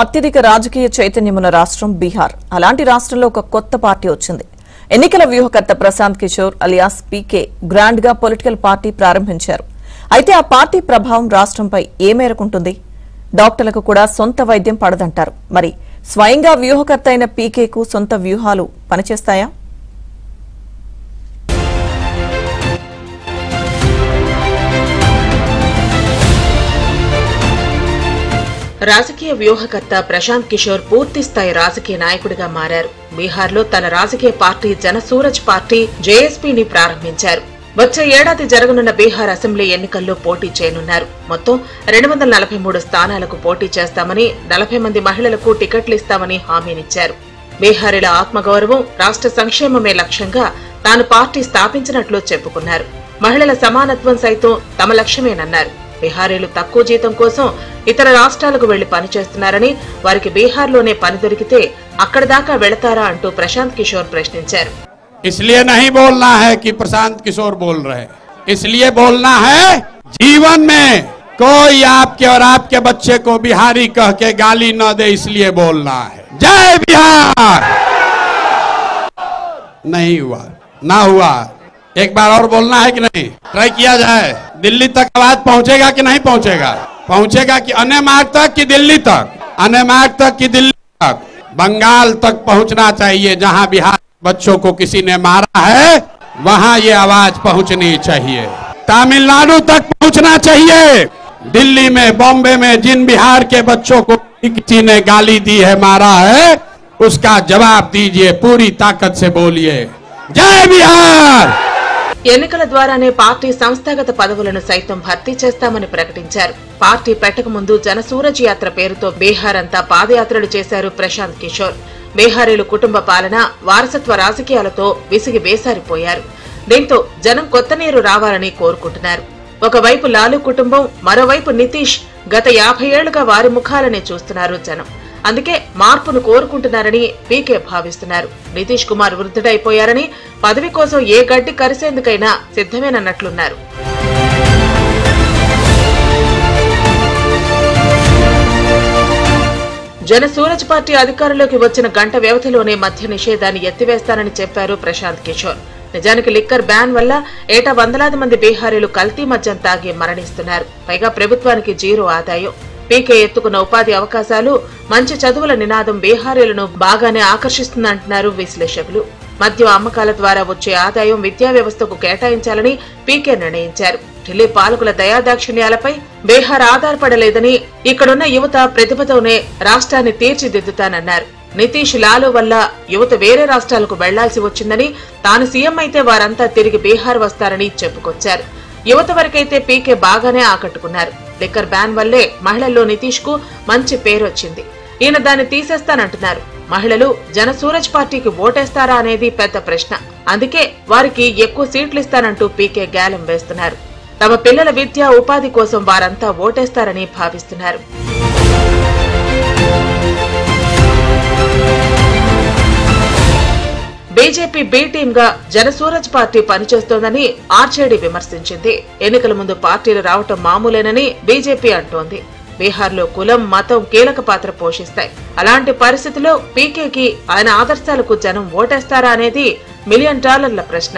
అత్యధిక రాజకీయ చైతన్యమున్న రాష్ట్రం బీహార్. అలాంటి రాష్ట్రంలో ఒక కొత్త పార్టీ వచ్చింది. ఎన్నికల వ్యూహకర్త ప్రశాంత్ కిషోర్ అలియాస్ పీకే గ్రాండ్ గా పొలిటికల్ పార్టీ ప్రారంభించారు. అయితే ఆ పార్టీ ప్రభావం రాష్ట్రంపై ఏ మేరకుంటుంది? డాక్టర్లకు కూడా సొంత వైద్యం పడదంటారు. మరి స్వయంగా వ్యూహకర్త అయిన పీకేకు సొంత వ్యూహాలు పనిచేస్తాయా? రాజకీయ వ్యూహకర్త ప్రశాంత్ కిషోర్ పూర్తి స్థాయి రాజకీయ నాయకుడిగా మారారు. బీహార్లో తన రాజకీయ పార్టీ జనసూరజ్ పార్టీ జేఎస్పీని ప్రారంభించారు. వచ్చే ఏడాది జరగనున్న బీహార్ అసెంబ్లీ ఎన్నికల్లో పోటీ చేయనున్నారు. మొత్తం 243 స్థానాలకు పోటీ చేస్తామని, 40 మంది మహిళలకు టికెట్లు ఇస్తామని హామీనిచ్చారు. బీహారీల ఆత్మగౌరవం, రాష్ట్ర సంక్షేమమే లక్ష్యంగా తాను పార్టీ స్థాపించినట్లు చెప్పుకున్నారు. మహిళల సమానత్వం సైతం తమ లక్ష్యమేనన్నారు. బీహారీలు తక్కువ జీతం కోసం ఇతర రాష్ట్రాలకు వెళ్లి పనిచేస్తున్నారని, వారికి బీహార్లోనే పని దొరికితే అక్కడి దాకా వెళతారా అంటూ ప్రశాంత్ కిషోర్ ప్రశ్నించారు. इसलिए नहीं बोलना है कि प्रशांत किशोर बोल रहे, इसलिए बोलना है जीवन में कोई आपके और आपके बच्चे को बिहारी कह के गाली न दे, इसलिए बोलना है। जय बिहार। नहीं हुआ, ना हुआ, एक बार और बोलना है कि नहीं? ट्राई किया जाए। दिल्ली तक आवाज पहुंचेगा कि नहीं पहुंचेगा? पहुंचेगा कि अन्य मार्ग तक कि दिल्ली तक? अन्य मार्ग तक कि दिल्ली तक? बंगाल तक पहुंचना चाहिए। जहां बिहार बच्चों को किसी ने मारा है वहां ये आवाज पहुंचनी चाहिए। तमिलनाडु तक पहुंचना चाहिए। दिल्ली में, बॉम्बे में जिन बिहार के बच्चों को किसी ने गाली दी है, मारा है, उसका जवाब दीजिए, पूरी ताकत से बोलिए जय बिहार। ఎన్నికల ద్వారానే పార్టీ సంస్థాగత పదవులను సైతం భర్తీ చేస్తామని ప్రకటించారు. పార్టీ పెట్టక ముందు జనసూరజ్ యాత్ర పేరుతో బీహార్ అంతా పాదయాత్రలు చేశారు ప్రశాంత్ కిషోర్. బీహారీలు కుటుంబ పాలన, వారసత్వ రాజకీయాలతో విసిగి వేసారిపోయారు. దీంతో జనం కొత్త నీరు రావాలని కోరుకుంటున్నారు. ఒకవైపు లాలూ కుటుంబం, మరోవైపు నితీష్ గత 50 ఏళ్లుగా వారి ముఖాలనే చూస్తున్నారు జనం. అందుకే మార్పును కోరుకుంటున్నారని పీకే భావిస్తున్నారు. నితీష్ కుమార్ వృద్ధుడైపోయారని, పదవి కోసం ఏ గడ్డి కరిసేందుకైనా సిద్ధమేనన్నట్లున్నారు. జనసూరజ్ పార్టీ అధికారంలోకి వచ్చిన గంట వ్యవధిలోనే మద్య నిషేధాన్ని ఎత్తివేస్తానని చెప్పారు ప్రశాంత్ కిషోర్. నిజానికి లిక్కర్ బ్యాన్ వల్ల ఏటా వందలాది మంది బీహారీలు కల్తీ మద్యం తాగి మరణిస్తున్నారు. పైగా ప్రభుత్వానికి జీరో ఆదాయం. పీకే ఎత్తుకున్న ఉపాధి అవకాశాలు, మంచి చదువుల నినాదం బీహారీలను బాగానే ఆకర్షిస్తుందంటున్నారు విశ్లేషకులు. మద్యం అమ్మకాల ద్వారా వచ్చే ఆదాయం విద్యా వ్యవస్థకు కేటాయించాలని పీకే నిర్ణయించారు. ఢిల్లీ పాలకుల దయాదాక్షిణ్యాలపై బీహార్ ఆధారపడలేదని, ఇక్కడున్న యువత ప్రతిభతోనే రాష్ట్రాన్ని తీర్చిదిద్దుతానన్నారు. నితీష్, లాలూ వల్ల యువత వేరే రాష్ట్రాలకు వెళ్లాల్సి వచ్చిందని, తాను సీఎం అయితే వారంతా తిరిగి బీహార్ వస్తారని చెప్పుకొచ్చారు. యువత వరకైతే పీకే బాగానే ఆకట్టుకున్నారు. లిక్కర్ బ్యాన్ వల్లే మహిళల్లో నితీష్ కు మంచి పేరొచ్చింది. ఈయన దాన్ని తీసేస్తానంటున్నారు. మహిళలు జనసూరజ్ పార్టీకి ఓటేస్తారా అనేది పెద్ద ప్రశ్న. అందుకే వారికి ఎక్కువ సీట్లు ఇస్తానంటూ పీకే గ్యాలం వేస్తున్నారు. తమ పిల్లల విద్య, ఉపాధి కోసం వారంతా ఓటేస్తారని భావిస్తున్నారు. బీజేపీ బి టీమ్ గా జనసూరజ్ పార్టీ పనిచేస్తోందని ఆర్జేడీ విమర్శించింది. ఎన్నికల ముందు పార్టీలు రావటం మామూలేనని బీజేపీ అంటోంది. బీహార్లో కులం, మతం కీలక పాత్ర పోషిస్తాయి. అలాంటి పరిస్థితిలో పీకేకి ఆయన ఆదర్శాలకు జనం ఓటేస్తారా అనేది $1 మిలియన్ ప్రశ్న.